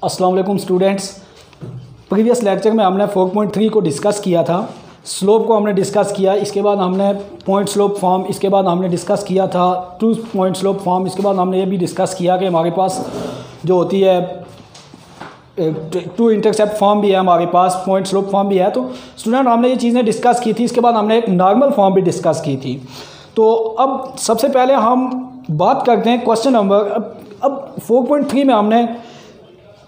अस्सलाम वालेकुम students. Previous lecture में हमने 4.3 को डिस्कस किया था। स्लोप को हमने डिस्कस किया, इसके बाद हमने पॉइंट स्लोप फॉर्म, इसके बाद हमने डिस्कस किया था 2 पॉइंट स्लोप फॉर्म, इसके बाद हमने ये भी डिस्कस किया कि हमारे पास जो होती है 2 इंटरसेप्ट फॉर्म भी है, हमारे पास पॉइंट स्लोप फॉर्म भी है। तो स्टूडेंट हमने ये चीज़ें डिस्कस की थी। इसके बाद हमने एक नॉर्मल फॉर्म भी डिस्कस की थी। तो अब सबसे पहले हम बात करते हैं क्वेश्चन नंबर, अब 4.3 में हमने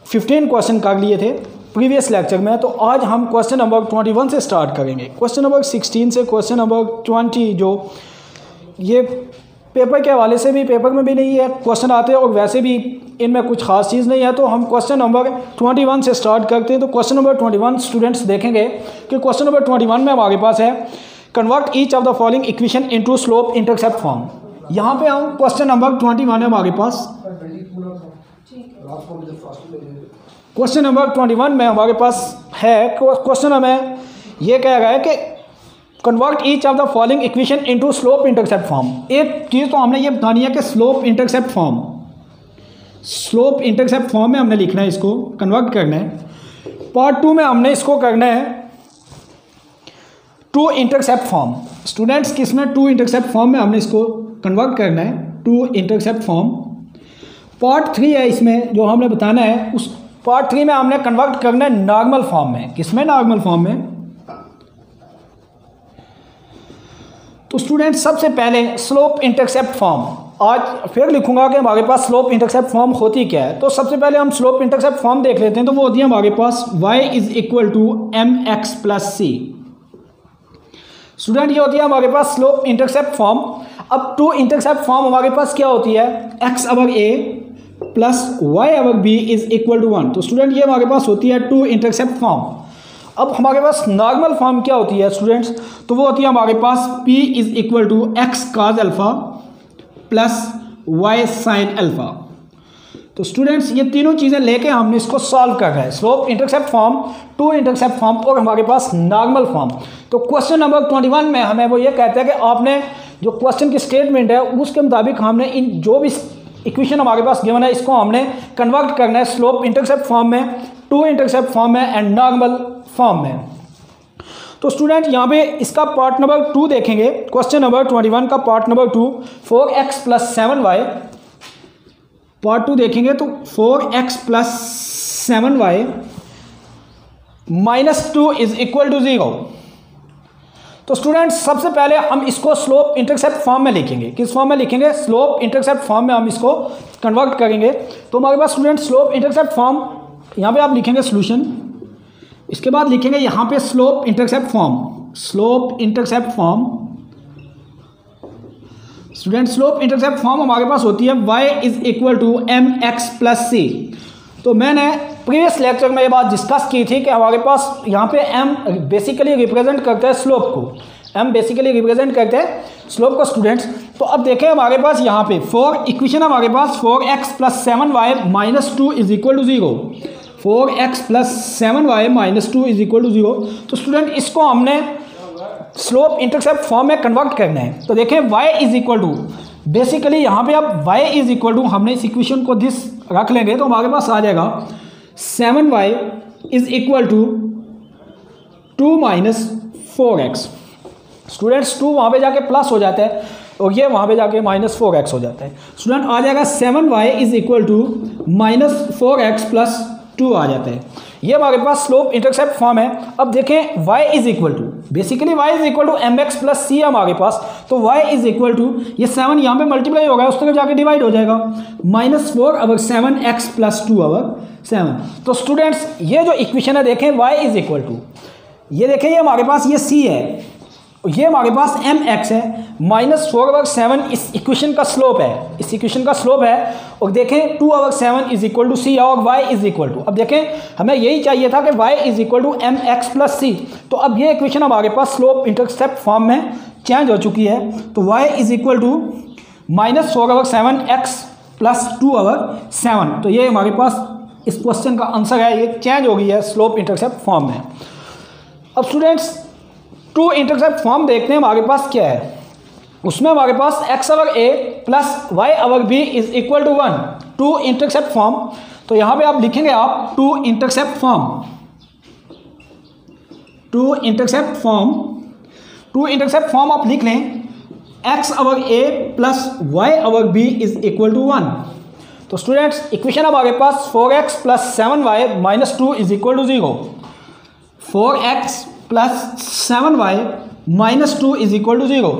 15 क्वेश्चन कर लिए थे प्रीवियस लेक्चर में। तो आज हम क्वेश्चन नंबर 21 से स्टार्ट करेंगे। क्वेश्चन नंबर 16 से क्वेश्चन नंबर 20 जो ये पेपर के हवाले से भी, पेपर में भी नहीं है क्वेश्चन आते हैं और वैसे भी इनमें कुछ खास चीज़ नहीं है। तो हम क्वेश्चन नंबर 21 से स्टार्ट करते हैं। तो क्वेश्चन नंबर 21 स्टूडेंट्स देखेंगे कि क्वेश्चन नंबर 21 में हमारे पास है convert each of the following equation into slope intercept form. यहाँ पे हम क्वेश्चन नंबर 21 है हमारे पास। क्वेश्चन नंबर 21 में हमारे पास है, क्वेश्चन हमें ये कह रहा है कि convert each of the following equation into slope intercept form. एक चीज़ तो हमने ये बतानी है कि slope intercept form, slope intercept form में हमने लिखना है, इसको कन्वर्ट करना है। पार्ट 2 में हमने इसको करना है 2 इंटरसेप्ट फॉर्म। स्टूडेंट्स किसमें 2 इंटरसेप्ट फॉर्म में हमने इसको कन्वर्ट करना है 2 इंटरसेप्ट फॉर्म। पार्ट 3 है इसमें जो हमने बताना है, उस पार्ट 3 में हमने कन्वर्ट करना है नॉर्मल फॉर्म में। किसमें? नॉर्मल फॉर्म में। तो स्टूडेंट सबसे पहले स्लोप इंटरसेप्ट फॉर्म आज फिर लिखूंगा कि हमारे पास स्लोप इंटरसेप्ट फॉर्म होती क्या है। तो सबसे पहले हम स्लोप इंटरसेप्ट फॉर्म देख लेते हैं। तो वो होती है हमारे पास y = mx + c। स्टूडेंट ये होती है हमारे पास स्लोप इंटरसेप्ट फॉर्म। अब 2 इंटरसेप्ट फॉर्म हमारे पास क्या होती है? x / a + y / b = 1। तो स्टूडेंट ये हमारे पास होती है 2 इंटरसेप्ट फॉर्म। अब हमारे पास नॉर्मल फॉर्म क्या होती है स्टूडेंट्स? तो वो होती है हमारे पास p = x cos α + y sin α। तो स्टूडेंट्स ये तीनों चीज़ें लेके हमने इसको सॉल्व कर रहे हैं। Slope intercept form, 2 intercept form और हमारे पास नॉर्मल फॉर्म। तो क्वेश्चन नंबर 21 में हमें वो ये कहते हैं कि आपने जो क्वेश्चन की स्टेटमेंट है उसके मुताबिक हमने इन जो भी इक्वेशन हमारे पास गिवन है इसको हमने कन्वर्ट करना है स्लोप इंटरसेप्ट फॉर्म में, 2 इंटरसेप्ट फॉर्म में एंड नॉर्मल फॉर्म में। तो स्टूडेंट यहाँ पे इसका पार्ट नंबर 2 देखेंगे। क्वेश्चन नंबर 21 का part number 2 4x + 7y। Part 2 देखेंगे तो 4x + 7y - 2 = 0। तो स्टूडेंट्स सबसे पहले हम इसको स्लोप इंटरसेप्ट फॉर्म में लिखेंगे। किस फॉर्म में लिखेंगे? स्लोप इंटरसेप्ट फॉर्म में हम इसको कन्वर्ट करेंगे। तो हमारे पास स्टूडेंट स्लोप इंटरसेप्ट फॉर्म, यहाँ पे आप लिखेंगे सॉल्यूशन, इसके बाद लिखेंगे यहाँ पे slope intercept form. Slope intercept form student slope intercept form हमारे पास होती है y = mx + c। तो मैंने प्रीवियस लेक्चर में ये बात डिस्कस की थी कि हमारे पास यहाँ पे m बेसिकली रिप्रेजेंट करता है स्लोप को, m बेसिकली रिप्रेजेंट करते हैं स्लोप को स्टूडेंट्स। तो अब देखें हमारे पास यहाँ पे 4 इक्वेशन हमारे पास 4x + 7y - 2 = 0। 4x + 7y - 2 = 0। तो स्टूडेंट इसको हमने स्लोप इंटरसेप्ट फॉर्म में कन्वर्ट करना है। तो देखें y बेसिकली यहाँ पे अब y हमने इस इक्वेशन को दिस रख लेंगे तो हमारे पास आ जाएगा 7y = 2 - 4x। स्टूडेंट्स 2 वहाँ पे जाके प्लस हो जाता है और ये वहाँ पे जाके -4x हो जाता है। स्टूडेंट आ जाएगा 7y = -4x + 2 आ जाता है। ये हमारे पास स्लोप इंटरसेप्ट फॉर्म है। अब देखें बेसिकली y = mx + c है हमारे पास। तो y = ये 7 यहाँ पे मल्टीप्लाई होगा, उस तरफ जाके डिवाइड हो जाएगा, -4/7x + 2/7। तो स्टूडेंट्स ये जो इक्वेशन है देखें y = ये देखें ये हमारे पास ये c है, ये हमारे पास mx है, -4/7 इस इक्वेशन का स्लोप है, इस इक्वेशन का स्लोप है। और देखें 2/7 = c और y अब देखें हमें यही चाहिए था कि y = mx + c। तो अब ये इक्वेशन हमारे पास स्लोप इंटरसेप्ट फॉर्म में चेंज हो चुकी है। तो y = -4/7x + 2/7। तो ये हमारे पास इस क्वेश्चन का आंसर है, ये चेंज हो गई है स्लोप इंटरसेप्ट फॉर्म में। अब स्टूडेंट्स 2 इंटरसेप्ट फॉर्म देखते हैं हमारे पास क्या है। उसमें हमारे पास x/a + y/b = 1, 2 इंटरसेप्ट फॉर्म। तो यहाँ पे आप लिखेंगे आप two intercept form, two intercept form आप लिख लें x over a plus y over b is equal to 1। तो स्टूडेंट्स इक्वेशन अब हमारे पास 4x plus 7y minus 2 is equal to 0, 4x plus 7y minus 2 is equal to 0।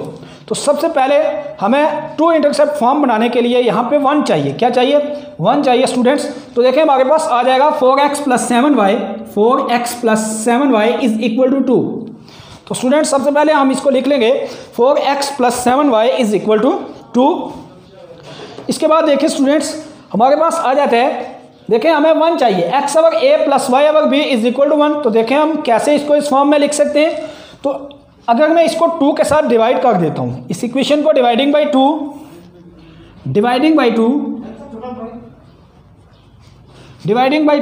तो सबसे पहले हमें टू इंटरसेप्ट फॉर्म बनाने के लिए यहाँ पे 1 चाहिए। क्या चाहिए? 1 चाहिए स्टूडेंट्स। तो देखें हमारे पास आ जाएगा 4x plus 7y is equal to 2। तो स्टूडेंट्स सबसे पहले हम इसको लिख लेंगे 4x plus 7y is equal to 2। इसके बाद देखिए स्टूडेंट्स हमारे पास आ जाता है, देखें हमें 1 चाहिए, x over a plus y over b is equal to 1। तो देखें हम कैसे इसको इस फॉर्म में लिख सकते हैं। तो अगर मैं इसको 2 के साथ डिवाइड कर देता हूँ, इस इक्वेशन को dividing by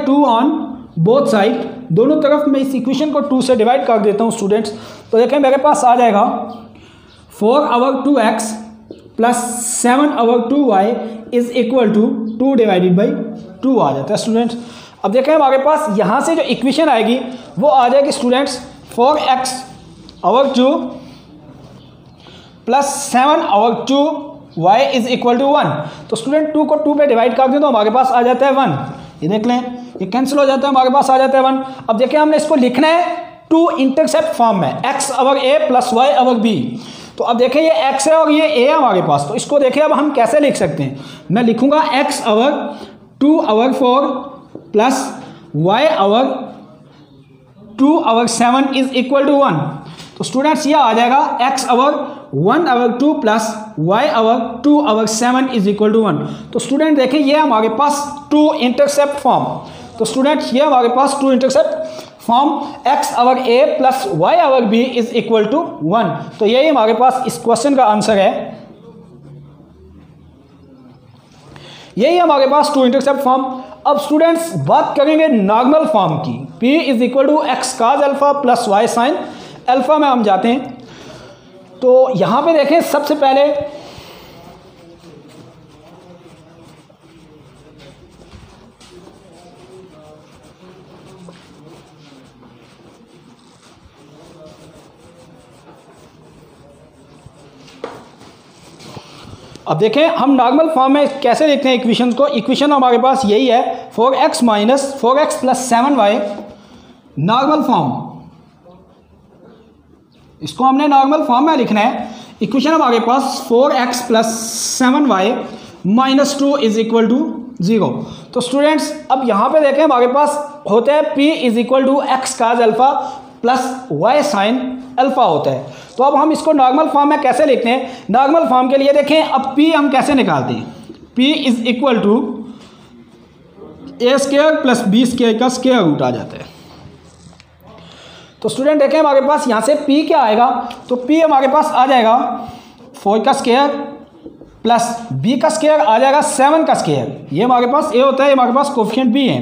2 on both side, दोनों तरफ मैं इस इक्वेशन को 2 से डिवाइड कर देता हूँ स्टूडेंट्स। तो देखें मेरे पास आ जाएगा 4 over 2x plus 7 over 2y is equal to 2 divided by 2 आ जाता है स्टूडेंट्स। अब देखें हमारे पास यहाँ से जो इक्वेशन आएगी वो आ जाएगी students 4x over 2 plus 7 over 2y is equal to 1। तो स्टूडेंट 2 को 2 पे डिवाइड कर दें तो हमारे पास आ जाता है 1। ये देख लें, ये कैंसिल हो जाता है, हमारे पास आ जाता है 1। अब देखिए हमने इसको लिखना है टू इंटरसेप्ट फॉर्म में, x over a plus y over b। तो अब देखें ये x है और ये a है हमारे पास। तो इसको देखें अब हम कैसे लिख सकते हैं। मैं लिखूंगा x over 2 over 4 plus y over 2 over 7 is equal to 1। तो स्टूडेंट्स ये आ जाएगा x over 1 over 2 plus y over 2 over 7 is equal to 1। तो स्टूडेंट देखें ये हमारे पास टू इंटरसेप्ट फॉर्म। तो स्टूडेंट्स ये हमारे पास two intercept form x over a plus y over b is equal to 1। तो यही हमारे पास इस क्वेश्चन का आंसर है। यही हमारे पास टू इंटरसेप्ट फॉर्म। अब स्टूडेंट्स बात करेंगे नॉर्मल फॉर्म की, p is equal to x cos alpha plus y sine alpha में हम जाते हैं। तो यहां पे देखें सबसे पहले अब देखें हम नॉर्मल फॉर्म में कैसे लिखते हैं इक्वेशन को। इक्वेशन हमारे पास यही है 4x minus 4x plus 7y normal form, इसको हमने नॉर्मल फॉर्म में लिखना है। इक्वेशन हमारे पास 4x plus 7y minus 2 is equal to 0। तो स्टूडेंट्स अब यहाँ पे देखें हमारे पास होता है p is equal to x cos alpha plus y sine alpha होता है। तो अब हम इसको नॉर्मल फॉर्म में कैसे लिखते हैं। नॉर्मल फॉर्म के लिए देखें अब p हम कैसे निकालते हैं। p is equal to a square plus b square का स्क्वायर रूट आ जाता है। तो स्टूडेंट देखें हमारे पास यहाँ से p क्या आएगा। तो p हमारे पास आ जाएगा 4 का स्क्वायर प्लस b का स्क्वायर आ जाएगा 7 का स्क्वायर। ये हमारे पास a होता है, ये हमारे पास कोफिशिएंट b है।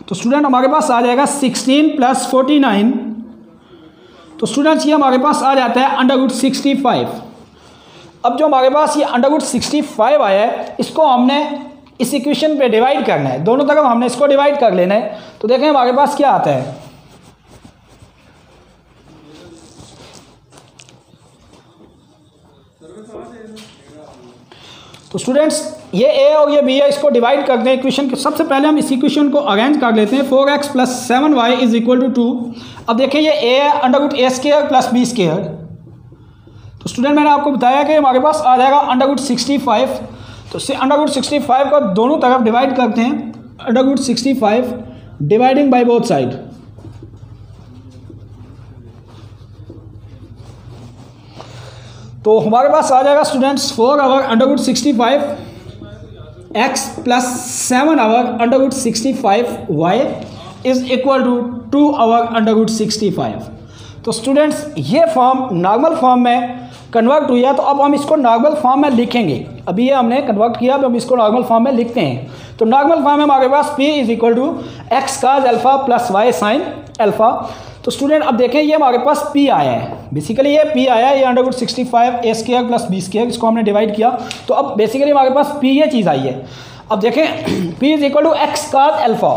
तो स्टूडेंट हमारे पास आ जाएगा 16 प्लस 49। तो स्टूडेंट्स ये हमारे पास आ जाता है अंडर रूट 65। अब जो हमारे पास ये अंडर रूट 65 आया है इसको हमने इस इक्वेशन पे डिवाइड करना है, दोनों तरफ हमने इसको डिवाइड कर लेना है। तो देखें हमारे पास क्या आता है। तो स्टूडेंट्स ये a और ये b है, इसको डिवाइड करते हैं इक्वेशन के। सबसे पहले हम इस इक्वेशन को अरेंज कर लेते हैं। 4x plus 7y is equal to 2। अब देखिए ये a है under root a square plus b square. तो स्टूडेंट मैंने आपको बताया कि हमारे पास आ जाएगा अंडर रूट 65। तो अंडर रूट 65 को दोनों तरफ डिवाइड करते हैं, under root 65 dividing by both side. तो हमारे पास आ जाएगा students 4 over under root 65 x plus 7 over under root 65 y is equal to 2 over under root 65। तो स्टूडेंट्स ये फॉर्म नॉर्मल फॉर्म में कन्वर्ट हुई है। तो अब हम इसको नॉर्मल फॉर्म में लिखेंगे। अभी ये हमने कन्वर्ट किया, अब हम इसको नॉर्मल फॉर्म में लिखते हैं। तो नॉर्मल फॉर्म में हमारे पास p is equal to x cos alpha plus y sine alpha. तो स्टूडेंट अब देखें ये हमारे पास p आया है, बेसिकली ये p आया है, ये under root 65 a square plus b square, इसको हमने डिवाइड किया। तो अब बेसिकली हमारे पास p ये चीज़ आई है। अब देखें P is equal to x cos alpha,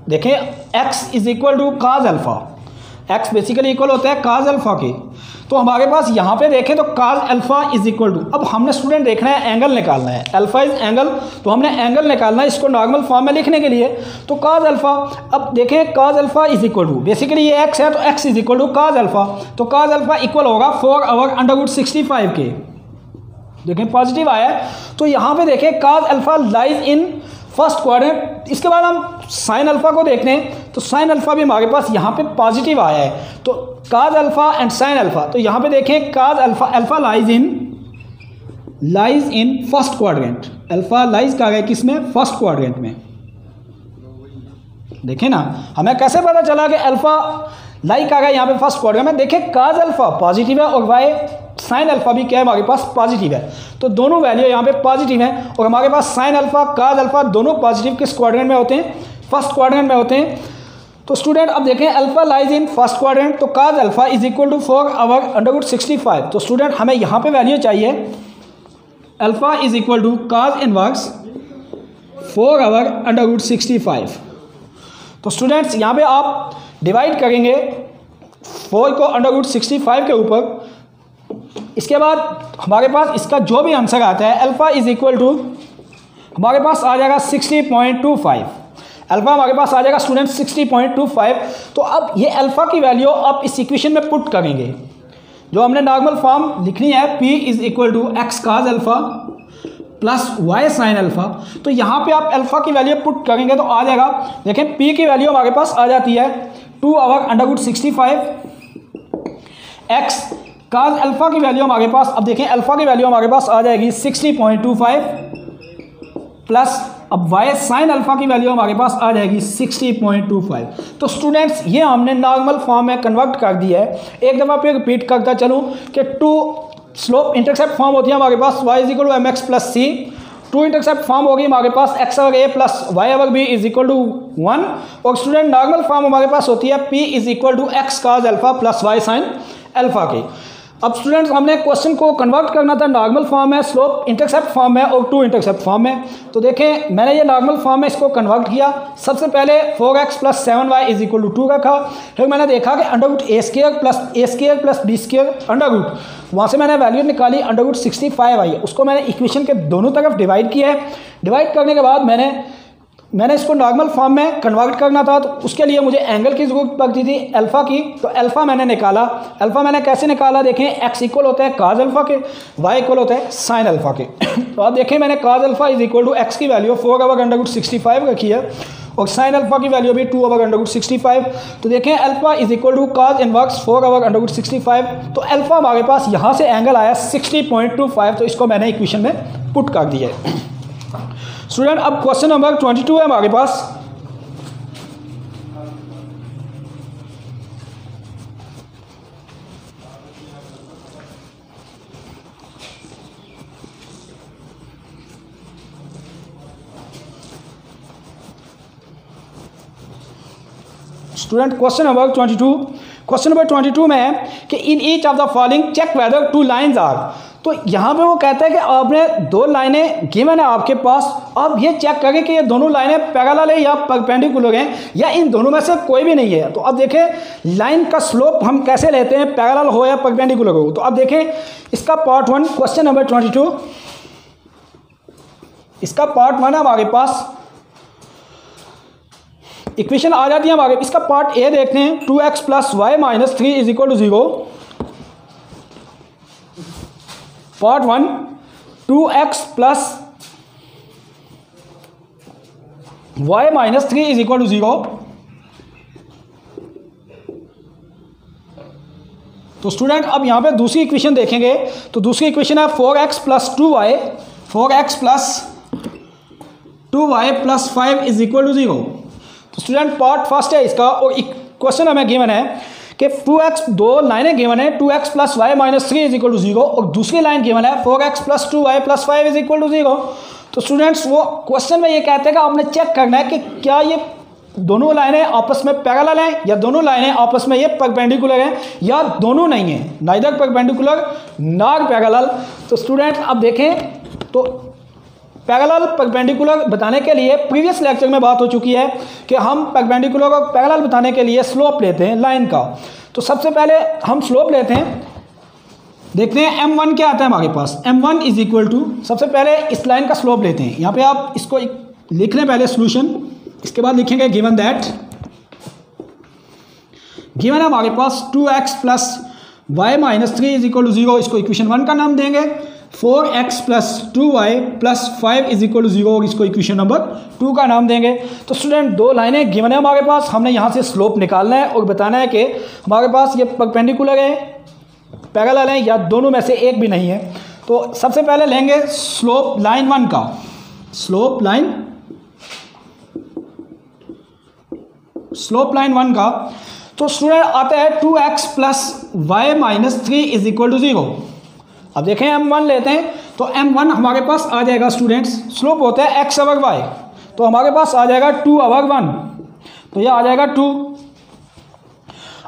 देखें x is equal to cos alpha, x basically equal होता है काज अल्फा के। तो हमारे पास यहाँ पे देखें तो cos alpha is equal to, अब हमने स्टूडेंट देखना है एंगल निकालना है, अल्फा इज एंगल, तो हमने एंगल निकालना है इसको नॉर्मल फॉर्म में लिखने के लिए। तो काज अल्फा, अब देखें cos alpha is equal to, basically ये x है तो x is equal to cos alpha, तो काज अल्फा इक्वल होगा 4/√65 के। देखें पॉजिटिव आया है, तो यहाँ पे देखें cos alpha lies in first quadrant. इसके बाद हम साइन अल्फा को देखते हैं, तो साइन अल्फा भी हमारे पास यहाँ पे पॉजिटिव आया है, तो cos alpha and sign alpha, तो यहाँ पे देखें cos alpha, alpha lies in first quadrant, alpha lies कहा गया किसमें, फर्स्ट क्वाड्रेंट में। देखें ना, हमें कैसे पता चला कि अल्फा लाइक आ गया यहाँ पे फर्स्ट क्वाड्रेंट में। देखें काज अल्फा पॉजिटिव है और वाई साइन अल्फा भी क्या है हमारे पास पॉजिटिव है, तो दोनों वैल्यू यहाँ पे पॉजिटिव हैं और हमारे पास साइन अल्फा काज अल्फा दोनों पॉजिटिव किस क्वाड्रेंट में होते हैं, फर्स्ट क्वाड्रेंट में होते हैं। तो स्टूडेंट अब देखें alpha lies in first quadrant, तो cos alpha is equal to 4/√65। तो स्टूडेंट हमें यहाँ पे वैल्यू चाहिए alpha is equal to cos inverse 4/√65। तो स्टूडेंट्स यहाँ पे आप डिवाइड करेंगे 4 को √65 के ऊपर, इसके बाद हमारे पास इसका जो भी आंसर आता है अल्फा इज इक्वल टू हमारे पास आ जाएगा 60.25, अल्फा हमारे पास आ जाएगा स्टूडेंट 60.25। तो अब ये अल्फा की वैल्यू आप इस इक्वेशन में पुट करेंगे, जो हमने नॉर्मल फॉर्म लिखनी है P is equal to x cos alpha plus y sine alpha. तो यहाँ पे आप अल्फा की वैल्यू पुट करेंगे तो आ जाएगा, देखें P की वैल्यू हमारे पास आ जाती है 2/√65, एक्स काज अल्फा की वैल्यू हमारे पास, अब देखें अल्फा की वैल्यू हमारे पास आ जाएगी 60.25 प्लस अब वाई साइन अल्फा की वैल्यू हमारे पास आ जाएगी 60.25। तो स्टूडेंट्स ये हमने नॉर्मल फॉर्म में कन्वर्ट कर दिया है। एक दफ़ा फिर रिपीट करता चलूँ कि टू स्लोप इंटरसेप्ट फॉर्म होती है हमारे पास y is equal to mx plus c, two intercept form होगी हमारे पास x over a plus y over b is equal to 1, और स्टूडेंट नॉर्मल फॉर्म हमारे पास होती है p is equal to x cos alpha plus y sine alpha की। अब students हमने क्वेश्चन को कन्वर्ट करना था नॉर्मल फॉर्म में, स्लोप इंटरसेप्ट फॉर्म में और टू इंटरसेप्ट फॉर्म में। तो देखें मैंने ये नॉर्मल फॉर्म में इसको कन्वर्ट किया। सबसे पहले 4x plus 7y is equal to 2 रखा, फिर मैंने देखा कि √a² plus b² under root, वहाँ से मैंने वैल्यू निकाली √65 आई है, उसको मैंने इक्वेशन के दोनों तरफ डिवाइड किया है। डिवाइड करने के बाद मैंने इसको नॉर्मल फॉर्म में कन्वर्ट करना था, तो उसके लिए मुझे एंगल की जरूरत पड़ती थी अल्फा की। तो अल्फा मैंने निकाला, अल्फा मैंने कैसे निकाला, देखें x इक्वल होता है काज अल्फा के, y इक्वल होता है साइन अल्फा के। तो अब देखें मैंने cos alpha is equal to x की वैल्यू 4/√65 रखी है और साइन अल्फा की वैल्यू भी 2/√65। तो देखें alpha is equal to cos inverse 4/√65। तो अल्फा हमारे पास यहाँ से एंगल आया 60.25, तो इसको मैंने इक्वेशन में पुट कर दिया है। स्टूडेंट अब क्वेश्चन नंबर 22 है हमारे पास। स्टूडेंट क्वेश्चन नंबर 22 में है कि in each of the following check whether two lines are. तो यहाँ पे वो कहता है कि आपने दो लाइनें गिवन है आपके पास, आप ये चेक करें कि ये दोनों लाइनें पैरेलल है या परपेंडिकुलर हैं या इन दोनों में से कोई भी नहीं है। तो अब देखें लाइन का स्लोप हम कैसे लेते हैं, पैरेलल हो या परपेंडिकुलर हो। तो अब देखें इसका पार्ट 1 क्वेश्चन नंबर 22, इसका पार्ट 1 है हमारे पास, इक्वेशन आ जाती है हमारे। इसका पार्ट ए देखते हैं, 2x plus y minus 3 is equal to 0। Part 1 2x plus y minus 3 is equal to 0। तो स्टूडेंट अब यहां पे दूसरी इक्वेशन देखेंगे, तो दूसरी इक्वेशन है 4x plus 2y, 4x plus 2y plus 5 is equal to 0। तो स्टूडेंट पार्ट फर्स्ट है इसका, और क्वेश्चन हमें गिवन है कि 2x, दो लाइनें गिवन है, 2x plus y minus 3 is equal to 0, और दूसरी लाइन गिवन है 4x plus 2y plus 5 is equal to 0। तो स्टूडेंट्स वो क्वेश्चन में ये कहते हैं कि आपने चेक करना है कि क्या ये दोनों लाइनें आपस में पैरेलल हैं या दोनों लाइनें आपस में ये परपेंडिकुलर हैं या दोनों नहीं हैं, नाइदर परपेंडिकुलर नॉर पैरेलल। तो स्टूडेंट अब देखें तो पैरेलल परपेंडिकुलर बताने के लिए प्रीवियस लेक्चर में बात हो चुकी है कि हम परपेंडिकुलर और पैरेलल बताने के लिए स्लोप लेते हैं लाइन का। तो सबसे पहले हम स्लोप लेते हैं, देखते हैं m1 क्या आता है हमारे पास। m1 इज इक्वल टू, सबसे पहले इस लाइन का स्लोप लेते हैं। यहाँ पे आप इसको लिख लें पहले सोल्यूशन, इसके बाद लिखेंगे गिवन दैट, गिवन है हमारे पास 2x plus y minus 3 is equal to 0, इसको इक्वेशन 1 का नाम देंगे। 4x plus 2y plus 5 is equal to 0, इसको इक्वेशन नंबर 2 का नाम देंगे। तो स्टूडेंट दो लाइनें गिवन है हमारे पास, हमने यहाँ से स्लोप निकालना है और बताना है कि हमारे पास ये परपेंडिकुलर है, पैरेलल है, या दोनों में से एक भी नहीं है। तो सबसे पहले लेंगे स्लोप लाइन 1 का, स्लोप लाइन 1 का। तो स्टूडेंट आता है 2x plus y minus 3 is equal to 0। अब देखें m1 लेते हैं तो m1 हमारे पास आ जाएगा स्टूडेंट्स, स्लोप होता है x ओवर y, तो हमारे पास आ जाएगा 2 ओवर 1, तो यह आ जाएगा 2।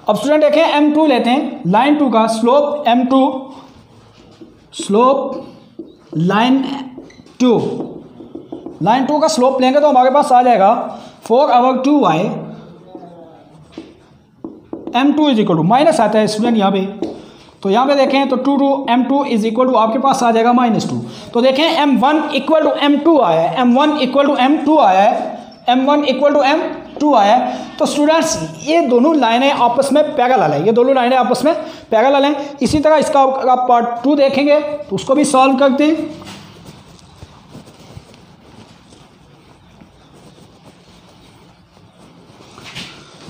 अब स्टूडेंट देखें m2 लेते हैं, लाइन 2 का स्लोप m2, स्लोप लाइन 2 का स्लोप लेंगे तो हमारे पास आ जाएगा 4 over 2y, m2 is equal to, minus आता है स्टूडेंट यहाँ पे, तो यहाँ पे देखें तो 2 m2 इज इक्वल टू आपके पास आ जाएगा -2। तो देखें m1 इक्वल टू m2 आया है, m1 इक्वल टू m2 आया है, m1 इक्वल टू m2 आया है। तो स्टूडेंट्स ये दोनों लाइनें आपस में पैरेलल है, ये दोनों लाइनें आपस में पैरेलल हैं। इसी तरह इसका आप पार्ट 2 देखेंगे तो उसको भी सॉल्व करते हैं।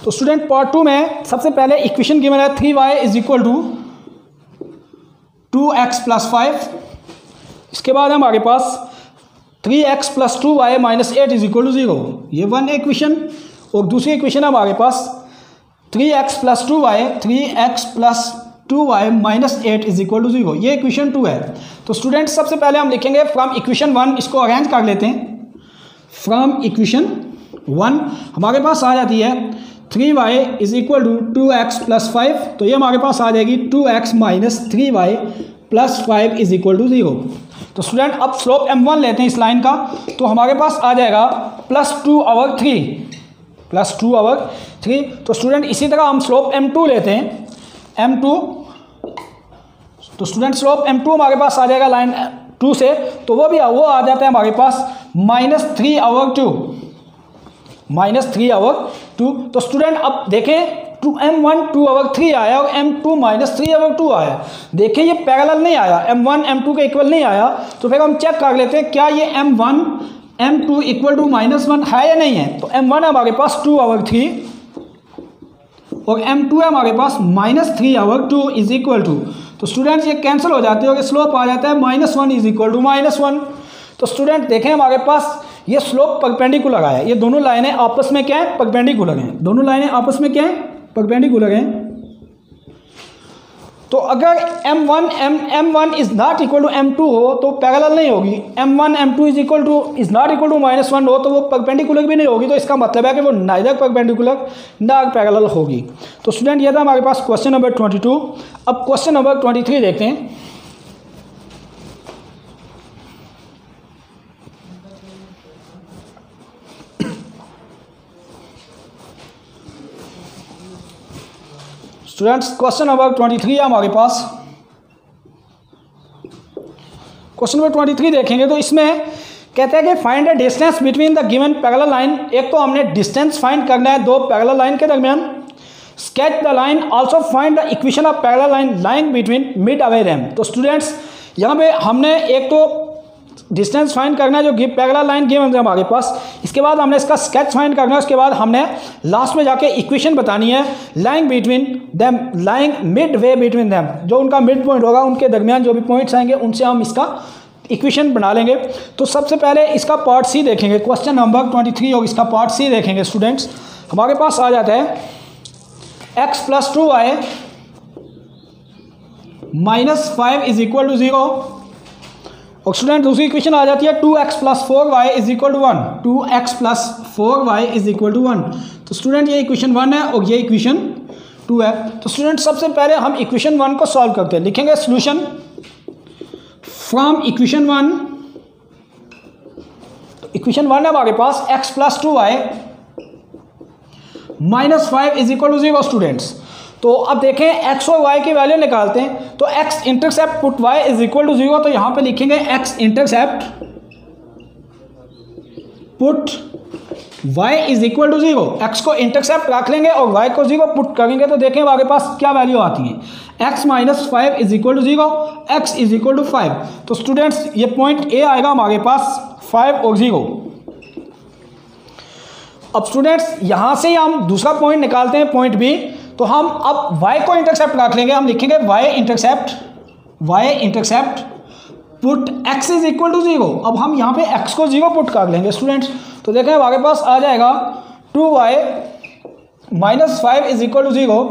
तो स्टूडेंट पार्ट 2 में सबसे पहले इक्वेशन गिवन है 3y is equal to 2x plus 5, इसके बाद हमारे पास 3x plus 2y minus 8 is equal to 0, ये वन इक्वेशन। और दूसरी इक्वेशन है हमारे पास 3x plus 2y minus 8 is equal to 0, ये इक्वेशन 2 है। तो स्टूडेंट सबसे पहले हम लिखेंगे फ्रॉम इक्वेशन 1, इसको अरेंज कर लेते हैं। फ्रॉम इक्वेशन 1 हमारे पास आ जाती है 3y is equal to 2x plus 5, तो ये हमारे पास आ जाएगी 2x minus 3y plus 5 is equal to 0। तो स्टूडेंट अब स्लोप m1 लेते हैं इस लाइन का, तो हमारे पास आ जाएगा +2 ओवर 3। तो स्टूडेंट इसी तरह हम स्लोप m2 लेते हैं, m2, तो स्टूडेंट स्लोप m2 हमारे पास आ जाएगा लाइन 2 से, तो वो आ जाता है हमारे पास -3 ओवर 2। तो स्टूडेंट अब देखें m1 2 ओवर 3 आया और m2 -3 ओवर 2 आया, देखें ये पैरेलल नहीं आया, m1 m2 के इक्वल नहीं आया। तो फिर हम चेक कर लेते हैं क्या ये m1 m2 इक्वल टू -1 है या नहीं है। तो m1 है हमारे पास 2 ओवर 3 और m2 है हमारे पास -3 ओवर 2 इज इक्वल टू, तो स्टूडेंट्स ये कैंसिल हो जाते हैं और स्लोप आ जाता है -1 इज इक्वल टू -1। तो स्टूडेंट देखें हमारे पास ये स्लोप परपेंडिकुलर आया, ये दोनों लाइनें आपस में क्या है, परपेंडिकुलर हैं, दोनों लाइनें आपस में क्या है, परपेंडिकुलर हैं। तो अगर m1 is not equal to m2 हो तो पैरेलल नहीं होगी, m1 m2 is not equal to -1 हो तो वो परपेंडिकुलर भी नहीं होगी। तो इसका मतलब है कि वो नाइदर परपेंडिकुलर ना पैरेलल होगी। तो स्टूडेंट ये था हमारे पास क्वेश्चन नंबर 22। अब क्वेश्चन नंबर 23 देखते हैं। स्टूडेंट्स क्वेश्चन नंबर 23 है हमारे पास। क्वेश्चन नंबर 23 देखेंगे तो इसमें कहते हैं कि find the distance between the given parallel line. एक तो हमने डिस्टेंस फाइंड करना है दो पैरेलल लाइन के दरमियान। Sketch the line, also find the equation of parallel line lying between mid away them. तो स्टूडेंट्स यहाँ पे हमने एक तो डिस्टेंस फाइंड करना है जो पैरेलल लाइन गिवन है हमारे पास, इसके बाद हमने इसका स्केच फाइंड करना है, उसके बाद हमने लास्ट में जाके इक्वेशन बतानी है lying between them, lying mid way between them, जो उनका मिड पॉइंट होगा उनके दरमियान जो भी पॉइंट्स आएंगे उनसे हम इसका इक्वेशन बना लेंगे। तो सबसे पहले इसका पार्ट सी देखेंगे, क्वेश्चन नंबर 23 और इसका पार्ट सी देखेंगे स्टूडेंट्स। हमारे पास आ जाता है x plus 2y minus 5 is equal to 0। और स्टूडेंट दूसरी इक्वेशन आ जाती है 2x plus 4y is equal to 1। 2x plus 4y is equal to 1। तो स्टूडेंट ये इक्वेशन 1 है और ये इक्वेशन 2 है। तो स्टूडेंट सबसे पहले हम इक्वेशन 1 को सॉल्व करते हैं। लिखेंगे सोल्यूशन फ्रॉम इक्वेशन 1 इक्वेशन 1 है हमारे पास x plus 2y minus 5 is equal to 0 students. तो अब देखें x और y की वैल्यू निकालते हैं, तो x intercept put y is equal to 0, तो यहां पे लिखेंगे x intercept put y is equal to 0। x को इंटरसेप्ट रख लेंगे और y को 0 पुट करेंगे, तो देखें हमारे पास क्या वैल्यू आती है, x minus 5 is equal to 0, x is equal to 5। तो स्टूडेंट्स ये पॉइंट A आएगा हमारे पास 5 और 0। अब स्टूडेंट्स यहां से हम दूसरा पॉइंट निकालते हैं पॉइंट B, तो हम अब y को इंटरसेप्ट रख लेंगे, हम लिखेंगे y intercept put x is equal to 0। अब हम यहाँ पे x को 0 पुट कर लेंगे स्टूडेंट्स, तो देखें हमारे पास आ जाएगा 2y minus 5 is equal to 0,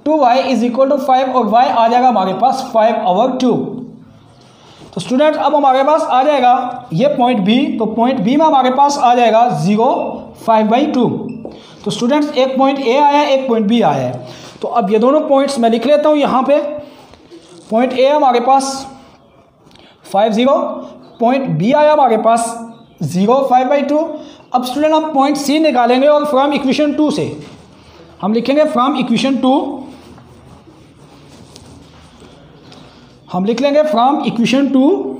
2y is equal to 5 और y आ जाएगा हमारे पास 5/2। तो स्टूडेंट अब हमारे पास आ जाएगा ये पॉइंट B, तो पॉइंट B में हमारे पास आ जाएगा 0 5/2। तो स्टूडेंट्स एक पॉइंट A आया है, एक पॉइंट B आया है। तो अब ये दोनों पॉइंट्स मैं लिख लेता हूँ यहाँ पे। पॉइंट A हमारे पास 5 0, पॉइंट B आया हमारे पास 0 5/2। अब स्टूडेंट हम पॉइंट C निकालेंगे और फ्रॉम इक्वेशन 2 से हम लिखेंगे फ्रॉम इक्वेशन 2, हम लिख लेंगे फ्रॉम इक्वेशन 2।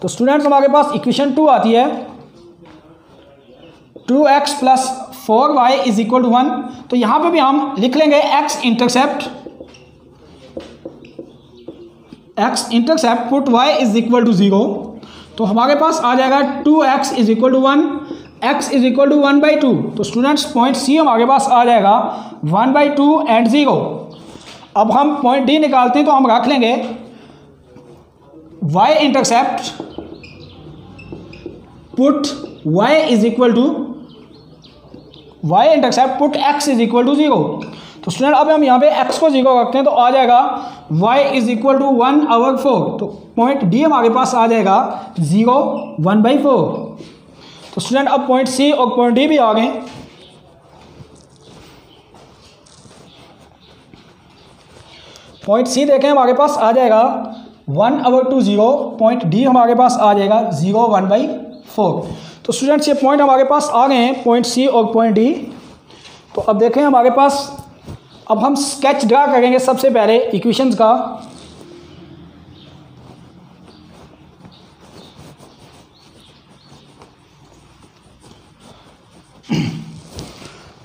तो स्टूडेंट्स हमारे पास इक्वेशन 2 आती है 2x plus 4y is equal to 1। तो यहाँ पे भी हम लिख लेंगे x intercept put y is equal to 0। तो हमारे पास आ जाएगा 2x is equal to 1, x is equal to 1/2। तो स्टूडेंट्स पॉइंट C हमारे पास आ जाएगा 1/2 एंड 0। अब हम पॉइंट D निकालते हैं, तो हम रख लेंगे y intercept put y is equal to x is equal to 0। तो स्टूडेंट अब हम यहाँ पे x को 0 रखते हैं, तो आ जाएगा y इज इक्वल टू 1/4। तो पॉइंट D हमारे पास आ जाएगा 0 1/4। तो स्टूडेंट अब पॉइंट C और पॉइंट D भी आ गए। पॉइंट C देखें हमारे पास आ जाएगा 1/2 0, पॉइंट D हमारे पास आ जाएगा 0 1/4। तो स्टूडेंट्स ये पॉइंट हमारे पास आ गए हैं, पॉइंट C और पॉइंट D। तो अब देखें हमारे पास, अब हम स्केच ड्रा करेंगे सबसे पहले इक्वेशंस का।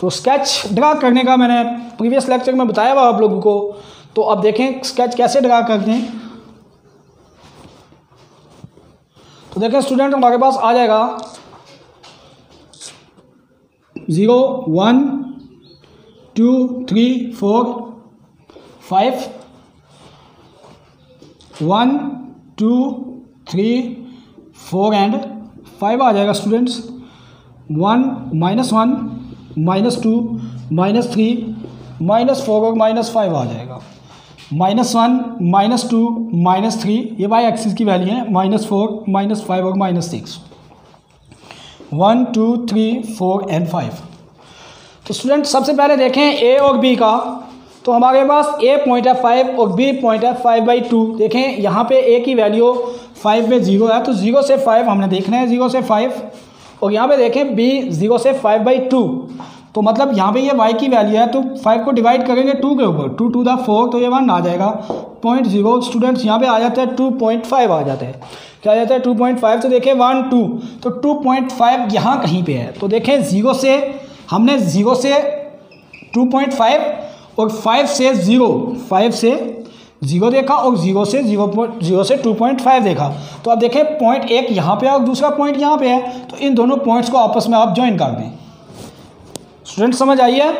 तो स्केच ड्रा करने का मैंने प्रीवियस लेक्चर में बताया हुआ आप लोगों को। तो अब देखें स्केच कैसे ड्रा करते हैं। तो देखें स्टूडेंट हमारे पास आ जाएगा 0 1 2 3 4 5, 1 2 3 4 एंड 5 आ जाएगा स्टूडेंट्स। 1 -1 -2 -3 -4 और -5 आ जाएगा। -1 -2 -3 ये वाई एक्सिस की वैल्यू है, -4 -5 और -6। 1 2 3 4 एंड 5। तो स्टूडेंट सबसे पहले देखें A और B का। तो हमारे पास A पॉइंट है 5 और B पॉइंट है 5/2। देखें यहाँ पे A की वैल्यू 5 में 0 है, तो 0 से 5 हमने देखना है, 0 से 5। और यहाँ पे देखें B 0 से 5/2, तो मतलब यहाँ पे ये y की वैल्यू है, तो 5 को डिवाइड करेंगे 2 के ऊपर, 2 to the 4, तो ये 1 आ जाएगा। 0.0 स्टूडेंट्स यहाँ पे आ जाता है 2.5 आ जाता है। क्या आ जाता है 2.5। तो देखें 1 2, तो 2.5 यहाँ कहीं पे है। तो देखें 0 से हमने 0 से 2.5 और 5 से 0 देखा और 0 से 2.5 देखा। तो अब देखें पॉइंट एक यहाँ पे है और दूसरा पॉइंट यहाँ पे है, तो इन दोनों पॉइंट्स को आपस में आप ज्वाइन कर दें। स्टूडेंट समझ आइए,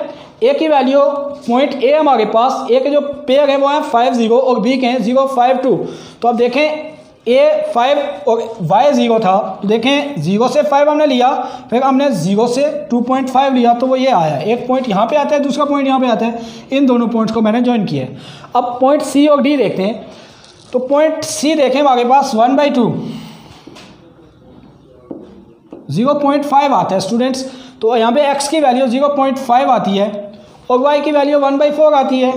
ए की वैल्यू पॉइंट ए हमारे पास, ए के जो पेयर है वो है 5 0 और बी के हैं 0 5 2। तो अब देखें ए 5 और y 0 था, तो देखें 0 से 5 हमने लिया, फिर हमने 0 से 2.5 लिया, तो वो ये आया। एक पॉइंट यहाँ पे आता है, दूसरा पॉइंट यहाँ पे आता है, इन दोनों पॉइंट्स को मैंने ज्वाइन किया है। अब पॉइंट सी और डी देखते हैं। तो पॉइंट सी देखें हमारे पास 1/2 0.5 आता है स्टूडेंट्स। तो यहाँ पे x की वैल्यू 0.5 आती है और y की वैल्यू 1/4 आती है।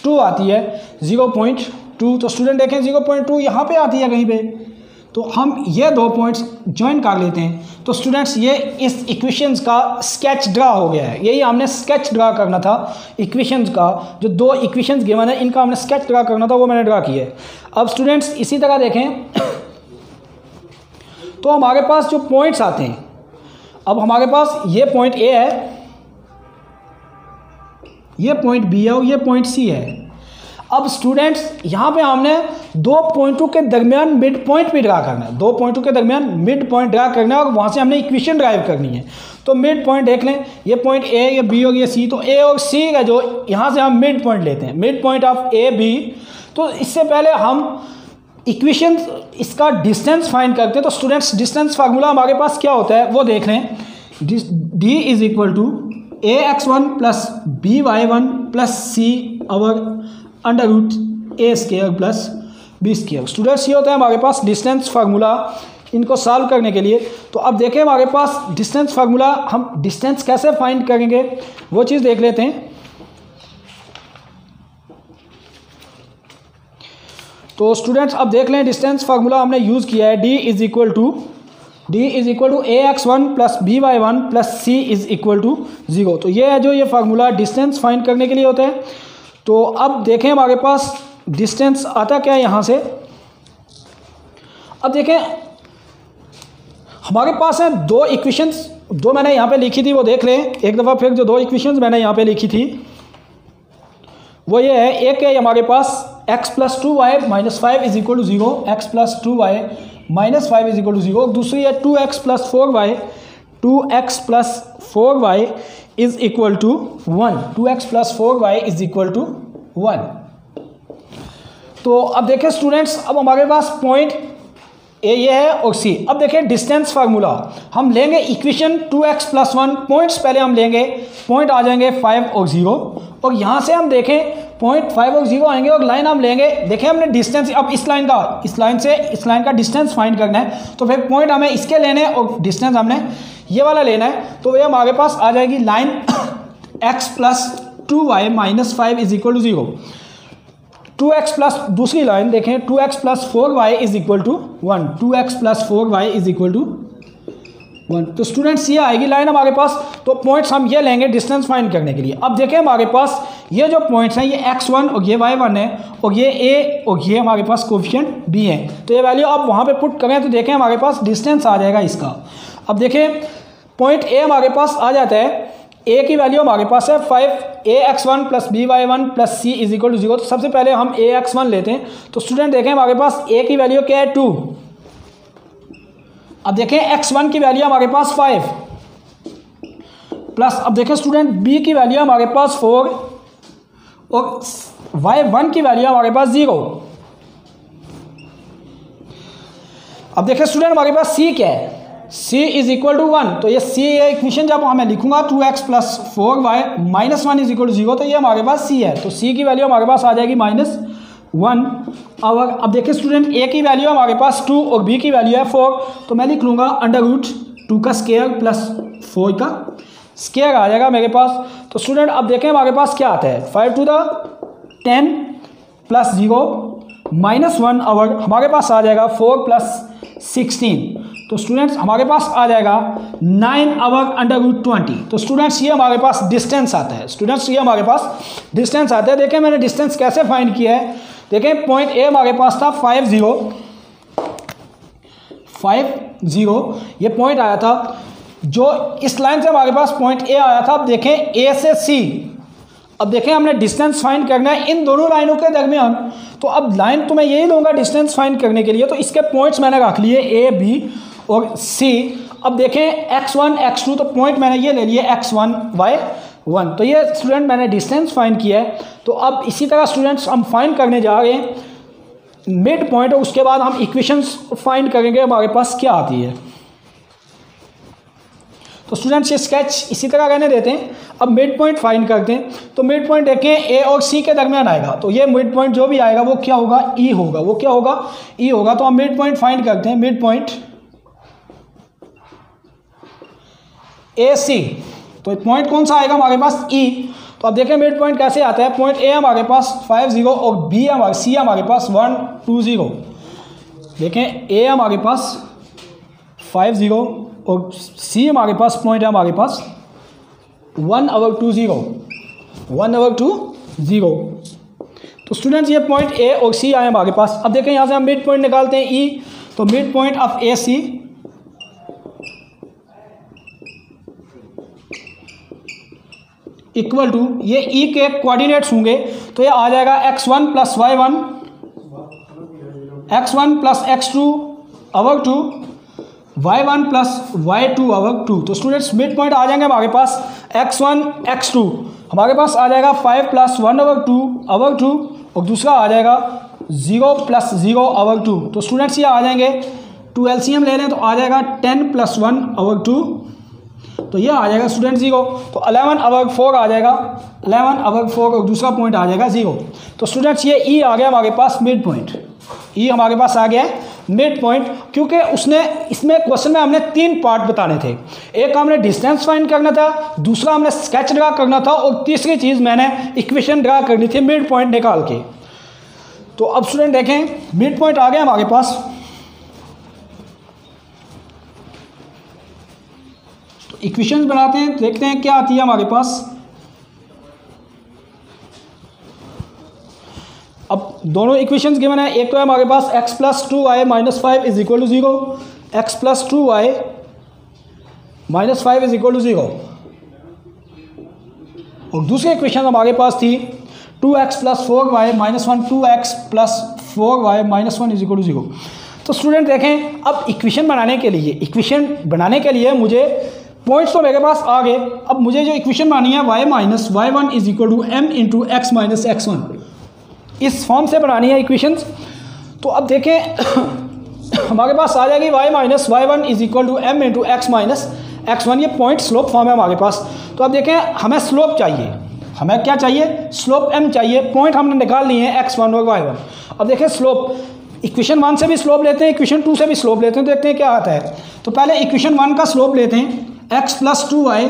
2 आती है 0.2। तो स्टूडेंट देखें 0.2 यहाँ पे आती है कहीं पे, तो हम ये 2 पॉइंट्स ज्वाइन कर लेते हैं। तो स्टूडेंट्स ये इस इक्वेशंस का स्केच ड्रा हो गया है। यही हमने स्केच ड्रा करना था इक्वेशंस का, जो 2 इक्वेशंस गिवन है इनका हमने स्केच ड्रा करना था, वो मैंने ड्रा किया है। अब स्टूडेंट्स इसी तरह देखें तो हमारे पास जो पॉइंट्स आते हैं, अब हमारे पास ये पॉइंट ए है, ये पॉइंट बी है और ये पॉइंट सी है। अब स्टूडेंट्स यहाँ पे हमने 2 पॉइंटों के दरमियान मिड पॉइंट भी ड्रा करना है, 2 पॉइंटों के दरमियान मिड पॉइंट ड्रा करना है और वहाँ से हमने इक्वेशन ड्राइव करनी है। तो मिड पॉइंट देख लें, ये पॉइंट ए, ये बी और ये सी। तो ए और सी का जो यहाँ से हम मिड पॉइंट लेते हैं, mid point of A B. तो इससे पहले हम इक्वेशन इसका डिस्टेंस फाइंड करते हैं। तो स्टूडेंट्स डिस्टेंस फार्मूला हमारे पास क्या होता है वो देख लें। D is equal to ax1 plus by1 plus C over under root A square plus B square. Students ये होता है हमारे पास डिस्टेंस फार्मूला इनको सॉल्व करने के लिए। तो अब देखें हमारे पास डिस्टेंस फार्मूला, हम डिस्टेंस कैसे फाइंड करेंगे वो चीज़ देख लेते हैं। तो स्टूडेंट्स अब देख लें डिस्टेंस फार्मूला हमने यूज़ किया है, D is equal to ax1 plus by1 plus C is equal to 0। तो ये है जो ये फार्मूला डिस्टेंस फाइंड करने के लिए होता है। तो अब देखें हमारे पास डिस्टेंस आता क्या है यहाँ से। अब देखें हमारे पास है 2 इक्वेशंस, 2 मैंने यहाँ पे लिखी थी वो देख लें एक दफ़ा फिर। जो 2 इक्वेशंस मैंने यहाँ पे लिखी थी वो ये है, एक है हमारे पास x plus 2y minus 5 is equal to 0, x plus 2y minus 5 is equal to 0। दूसरी है 2x plus 4y, 2x plus 4y is equal to 1, 2x plus 4y is equal to 1। तो अब देखें स्टूडेंट्स, अब हमारे पास पॉइंट ए ये है और सी। अब देखें डिस्टेंस फार्मूला हम लेंगे इक्वेशन 2x प्लस 1, पॉइंट्स पहले हम लेंगे, पॉइंट आ जाएंगे 5 और 0, और यहाँ से हम देखें पॉइंट 5 और 0 आएंगे और लाइन हम लेंगे। देखें हमने डिस्टेंस, अब इस लाइन से इस लाइन का डिस्टेंस फाइंड करना है। तो फिर पॉइंट हमें इसके लेने और डिस्टेंस हमने ये वाला लेना है। तो ये हमारे पास आ जाएगी line x plus 2y minus 5 is equal to 0, 2x plus दूसरी लाइन देखें 2x plus 4y is equal to 1, 2x plus 4y is equal to 1। तो स्टूडेंट्स ये आएगी लाइन हमारे पास। तो पॉइंट्स हम ये लेंगे डिस्टेंस फाइंड करने के लिए। अब देखें हमारे पास ये जो पॉइंट्स हैं ये x1 और ये y1 है और ये a और ये हमारे पास कोफिशिएंट b है। तो ये वैल्यू आप वहाँ पे पुट करें तो देखें हमारे पास डिस्टेंस आ जाएगा इसका। अब देखें पॉइंट a हमारे पास आ जाता है, a की वैल्यू हमारे पास है 5, ax1 plus by1 plus c is equal to 0। तो सबसे पहले हम ax1 लेते हैं। तो स्टूडेंट देखें हमारे पास a की वैल्यू क्या है 2। अब देखें x1 की वैल्यू हमारे पास 5 प्लस, अब देखें स्टूडेंट b की वैल्यू हमारे पास 4 और y1 की वैल्यू हमारे पास 0। अब देखें स्टूडेंट हमारे पास c क्या है, c इज इक्वल टू 1। तो ये c है इक्वेशन, जब मैं लिखूंगा 2x plus 4y minus 1 is equal to 0, तो ये हमारे पास c है। तो c की वैल्यू हमारे पास आ जाएगी -1। और अब देखिए स्टूडेंट a की वैल्यू हमारे पास 2 और b की वैल्यू है 4। तो मैं लिख लूँगा अंडर रूट 2 का स्क्वायर प्लस 4 का स्क्वायर आ जाएगा मेरे पास। तो स्टूडेंट अब देखें हमारे पास क्या आता है, 5 टू द 10 प्लस 0 -1 और हमारे पास आ जाएगा 4 प्लस 16। तो स्टूडेंट्स हमारे पास आ जाएगा 9 आवर अंडर रूट 20। तो स्टूडेंट्स ये हमारे पास डिस्टेंस आता है। स्टूडेंट्स ये हमारे पास डिस्टेंस आता है। देखें मैंने डिस्टेंस कैसे फाइंड किया है। देखें पॉइंट ए हमारे पास था 5 0, ये पॉइंट आया था जो इस लाइन से हमारे पास पॉइंट ए आया था। अब देखें ए से सी, अब देखें हमने डिस्टेंस फाइंड करना है इन दोनों लाइनों के दरमियान। तो अब लाइन तो मैं यही लूँगा डिस्टेंस फाइंड करने के लिए। तो इसके पॉइंट्स मैंने रख लिए ए बी और सी। अब देखें x1 x2, तो पॉइंट मैंने ये ले लिए x1 y1। तो ये स्टूडेंट मैंने डिस्टेंस फाइंड किया है। तो अब इसी तरह स्टूडेंट्स हम फाइंड करने जा रहे हैं मिड पॉइंट, और उसके बाद हम इक्वेशंस फाइंड करेंगे हमारे पास क्या आती है। तो स्टूडेंट्स ये स्केच इसी तरह रहने देते हैं। अब मिड पॉइंट फाइंड करते हैं। तो मिड पॉइंट देखें ए और सी के दरमियान आएगा। तो ये मिड पॉइंट जो भी आएगा वो क्या होगा, ई होगा। वो क्या होगा, ई होगा। तो हम मिड पॉइंट फाइंड करते हैं। मिड पॉइंट ए सी, तो पॉइंट कौन सा आएगा हमारे पास, ई। तो अब देखें मिड पॉइंट कैसे आता है। पॉइंट ए हमारे पास 5 0 और बी सी हमारे पास 1 2 0। देखें ए हमारे पास 5 0 और सी हमारे पास पॉइंट है हमारे पास 1/2 तो स्टूडेंट्स ये पॉइंट ए और सी आए हमारे पास। अब देखें यहाँ से हम मिड पॉइंट निकालते हैं ई, तो mid point of A C equal to, ये ई के कोऑर्डिनेट्स होंगे तो ये आ जाएगा x1 + y1 x1 + x2/2 y1 + y2/2। तो स्टूडेंट्स मिड पॉइंट आ जाएंगे हमारे पास x1 x2, हमारे पास आ जाएगा 5 + 1/2 और दूसरा आ जाएगा 0 + 0/2। तो स्टूडेंट्स ये आ जाएंगे 2 LCM ले लें तो आ जाएगा 10 + 1/2, तो ये आ जाएगा स्टूडेंट 0। तो 11/4 आ जाएगा 11/4 और दूसरा पॉइंट आ जाएगा 0। तो स्टूडेंट्स ये ई आ गया हमारे पास मिड पॉइंट, ई हमारे पास आ गया है मिड पॉइंट, क्योंकि उसने इसमें क्वेश्चन में हमने 3 पार्ट बताने थे। एक हमने डिस्टेंस फाइंड करना था, दूसरा हमने स्केच ड्रा करना था और तीसरी चीज़ मैंने इक्वेशन ड्रा करनी थी मिड पॉइंट निकाल के। तो अब स्टूडेंट देखें मिड पॉइंट आ गया हमारे पास, तो इक्वेशंस बनाते हैं, देखते हैं क्या आती है हमारे पास। अब दोनों इक्वेशंस गिवन है, एक तो है हमारे पास x + 2y - 5 = 0, x + 2y - 5 = 0 और दूसरी इक्वेशन हमारे पास थी 2x + 4y - 1 2x + 4y - 1 = 0। तो स्टूडेंट देखें अब इक्वेशन बनाने के लिए मुझे पॉइंट्स तो मेरे पास आ गए। अब मुझे जो इक्वेशन बनानी है y - y1 = m × x - x1, इस फॉर्म से बनानी है इक्वेशंस। तो अब देखें हमारे पास आ जाएगी y - y1 = m × x - x1, ये पॉइंट स्लोप फॉर्म है हमारे पास। तो अब देखें हमें स्लोप चाहिए, हमें क्या चाहिए, स्लोप m चाहिए। पॉइंट हमने निकाल लिए हैं x1 और y1। अब देखें स्लोप इक्वेशन 1 से भी स्लोप लेते हैं, इक्वेशन 2 से भी स्लोप लेते हैं, तो देखते हैं क्या आता है। तो पहले इक्वेशन 1 का स्लोप लेते हैं, x + 2y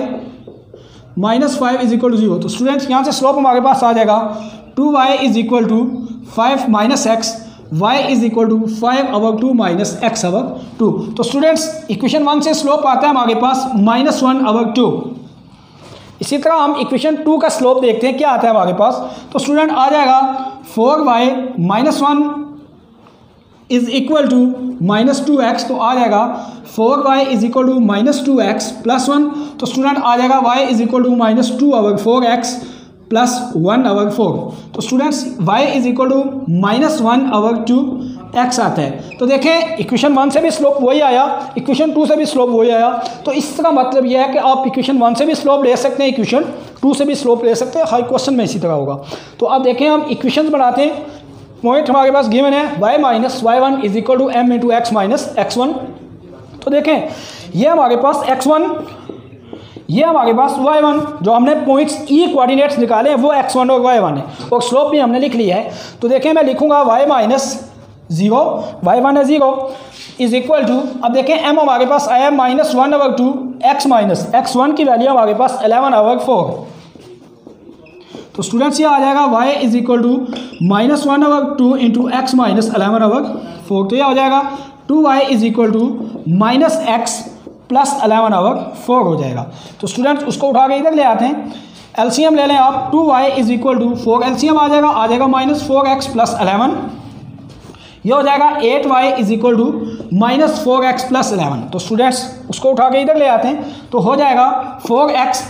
- 5 = 0। तो स्टूडेंट्स यहाँ से स्लोप हमारे पास आ जाएगा 2y = 5 - x, y = 5/2 - x/2। तो स्टूडेंट्स इक्वेशन 1 से स्लोप आता है हमारे पास -1/2। इसी तरह हम इक्वेशन 2 का स्लोप देखते हैं क्या आता है हमारे पास। तो स्टूडेंट आ जाएगा 4y - 1 = -2x, तो आ जाएगा 4y = -2x + 1। तो स्टूडेंट आ जाएगा y = -2/4x + 1/4। तो स्टूडेंट्स y = -1/2x आता है। तो देखें इक्वेशन 1 से भी स्लोप वही आया, इक्वेशन 2 से भी स्लोप वही आया। तो इसका मतलब यह है कि आप इक्वेशन 1 से भी स्लोप ले सकते हैं, इक्वेशन 2 से भी स्लोप ले सकते हैं, हर क्वेश्चन में इसी तरह होगा। तो अब देखें हम इक्वेशन बनाते हैं। पॉइंट हमारे पास गिवन है y - y1 = m × x - x1। तो देखें ये हमारे पास x1, ये हमारे पास y1, जो हमने पॉइंट्स ई कोऑर्डिनेट्स निकाले हैं वो x1 और y1 है, और स्लोप भी हमने लिख लिया है। तो देखें मैं लिखूंगा y - 0, y1 है 0 = अब देखें m हमारे पास आया -1/2 x - x1 की वैल्यू हमारे पास 11/4। तो स्टूडेंट्स ये आ जाएगा y = -1/2 × x - 11/4। तो ये हो जाएगा 2y = -x + 11/4 हो जाएगा। तो स्टूडेंट्स उसको उठा के इधर ले आते हैं, एलसीएम ले लें आप। 2y = 4, एलसीएम आ जाएगा -4x + 11, ये हो जाएगा 8y = -4x + 11। तो स्टूडेंट्स उसको उठा के इधर ले आते हैं, तो हो जाएगा 4x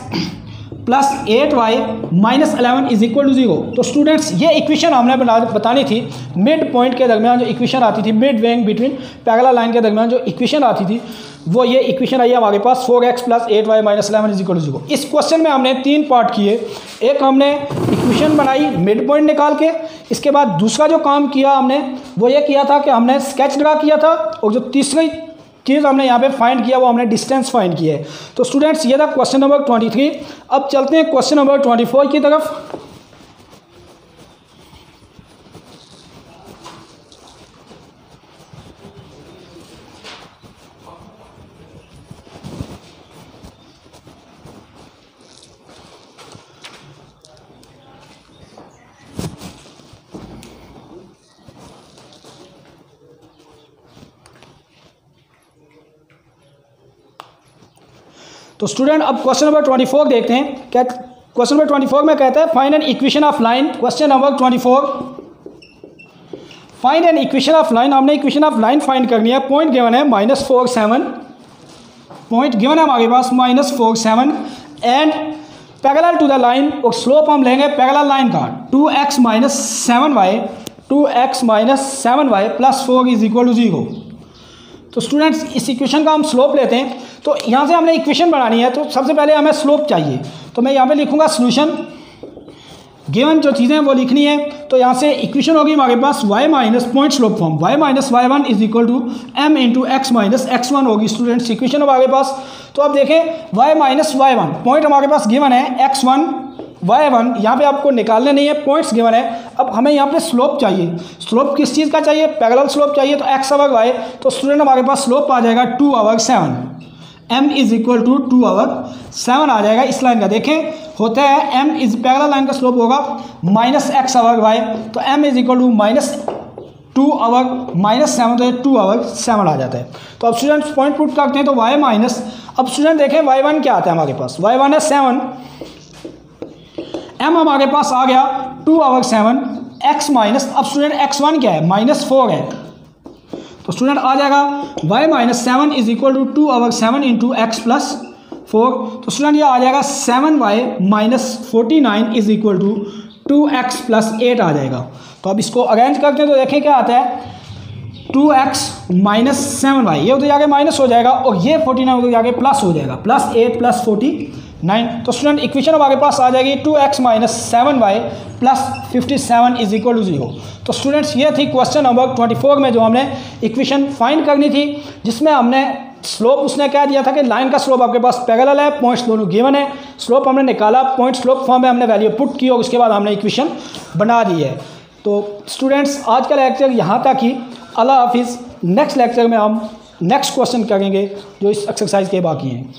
+ 8y - 11 = 0। तो स्टूडेंट्स ये इक्वेशन हमने बतानी थी मिड पॉइंट के दरमियान, जो इक्वेशन आती थी mid weighing between parallel line के दरमियान जो इक्वेशन आती थी, वो ये इक्वेशन आई है हमारे पास 4x + 8y - 11 = 0। इस क्वेश्चन में हमने 3 पार्ट किए। एक हमने इक्वेशन बनाई मिड पॉइंट निकाल के, इसके बाद दूसरा जो काम किया हमने वो ये किया था कि हमने स्केच ड्रा किया था, और जो तीसरी चीज़ हमने यहाँ पे फाइंड किया वो हमने डिस्टेंस फाइंड किया है। तो स्टूडेंट्स ये था क्वेश्चन नंबर 23। अब चलते हैं क्वेश्चन नंबर 24 की तरफ। तो स्टूडेंट अब क्वेश्चन नंबर 24 देखते हैं। क्या क्वेश्चन नंबर 24 में कहता है find an equation of line. Question number 24, find an equation of line. हमने इक्वेशन ऑफ लाइन फाइंड करनी है। पॉइंट गिवन है -47, पॉइंट गिवन है हमारे पास -47 and parallel to the line, और स्लोप हम लेंगे पैरेलल लाइन का 2x - 7y, 2x - 7y + 4 = 0। तो स्टूडेंट्स इस इक्वेशन का हम स्लोप लेते हैं। तो यहाँ से हमने इक्वेशन बनानी है, तो सबसे पहले हमें स्लोप चाहिए। तो मैं यहाँ पे लिखूँगा सोल्यूशन, गिवन जो चीज़ें हैं वो लिखनी है। तो यहाँ से इक्वेशन होगी हमारे पास y minus point slope form y - y1 = m × x - x1 होगी। स्टूडेंट्स इक्वेशन हमारे पास, तो अब देखें y - y1 पॉइंट हमारे पास गिवन है x1 y1, यहाँ पे आपको निकालने नहीं है, पॉइंट्स गिवन है। अब हमें यहाँ पे स्लोप चाहिए। स्लोप किस चीज़ का चाहिए? पैरेलल स्लोप चाहिए। तो x/y, तो स्टूडेंट हमारे पास स्लोप आ जाएगा 2/7, m = 2/7 आ जाएगा इस लाइन का। देखें होता है m इज पैरेलल लाइन का स्लोप होगा -x/y, तो m = -2/7, तो 2/7 आ जाता है। तो अब स्टूडेंट्स पॉइंट पुट करते हैं, तो y माइनस, अब स्टूडेंट देखें y1 क्या आता है हमारे पास, y1 है 7, m हमारे पास आ गया 2/7, x माइनस, अब स्टूडेंट x1 क्या है, -4 है। तो स्टूडेंट आ जाएगा y - 7 = 2/7 × x + 4। तो स्टूडेंट ये आ जाएगा 7y - 49 = 2x + 8 आ जाएगा। तो अब इसको अरेंज करते हैं, तो देखें क्या आता है 2x - 7y, ये उधर जाके माइनस हो जाएगा, और ये 49 उधर जाके प्लस हो जाएगा, +8 + 49। तो स्टूडेंट इक्वेशन हमारे पास आ जाएगी 2x - 7y + 57 = 0। तो स्टूडेंट्स ये थी क्वेश्चन नंबर 24 में जो हमने इक्वेशन फाइंड करनी थी, जिसमें हमने स्लोप, उसने क्या दिया था कि लाइन का स्लोप आपके पास पैरेलल है, पॉइंट्स दोनों गिवन है, स्लोप हमने निकाला, पॉइंट स्लोप फॉर्म में हमने वैल्यू पुट की, और उसके बाद हमने इक्वेशन बना दी है। तो स्टूडेंट्स आज का लेक्चर यहाँ तक ही। अल्लाह हाफिज़। नेक्स्ट लेक्चर में हम नेक्स्ट क्वेश्चन करेंगे जो इस एक्सरसाइज के बाकी हैं।